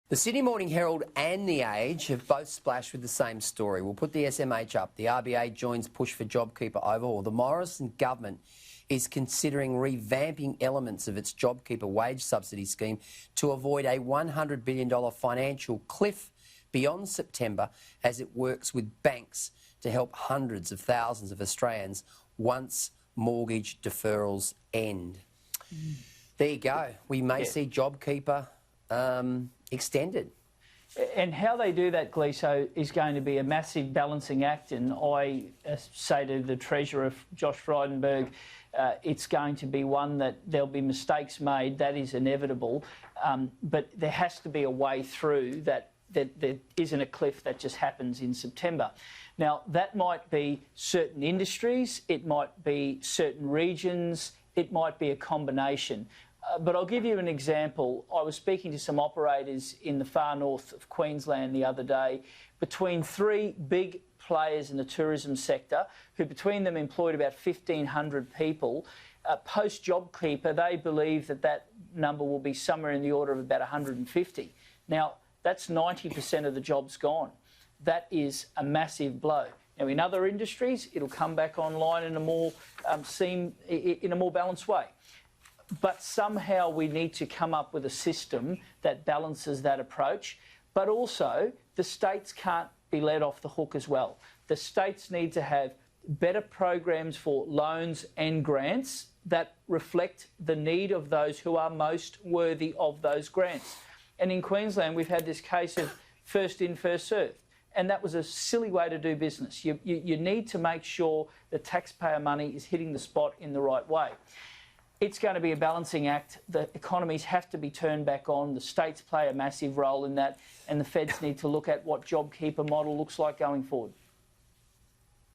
The Sydney Morning Herald and The Age have both splashed with the same story. We'll put the SMH up. The RBA joins push for JobKeeper overhaul. The Morrison government is considering revamping elements of its JobKeeper wage subsidy scheme to avoid a $100 billion financial cliff beyond September as it works with banks to help hundreds of thousands of Australians once mortgage deferrals end. There you go. We may see JobKeeper extended. And how they do that, Gleeson, is going to be a massive balancing act. And I say to the Treasurer, Josh Frydenberg, it's going to be one that there'll be mistakes made. That is inevitable. But there has to be a way through that there isn't a cliff that just happens in September. Now, that might be certain industries, it might be certain regions, it might be a combination. But I'll give you an example. I was speaking to some operators in the far north of Queensland the other day, between three big players in the tourism sector, who between them employed about 1,500 people. Post JobKeeper, they believe that that number will be somewhere in the order of about 150. Now, that's 90% of the jobs gone. That is a massive blow. Now, in other industries, it'll come back online in a more balanced way. But somehow we need to come up with a system that balances that approach. But also, the states can't be let off the hook as well. The states need to have better programs for loans and grants that reflect the need of those who are most worthy of those grants. And in Queensland, we've had this case of first in, first served. And that was a silly way to do business. You need to make sure the taxpayer money is hitting the spot in the right way. It's going to be a balancing act. The economies have to be turned back on. The states play a massive role in that, and the feds need to look at what JobKeeper model looks like going forward.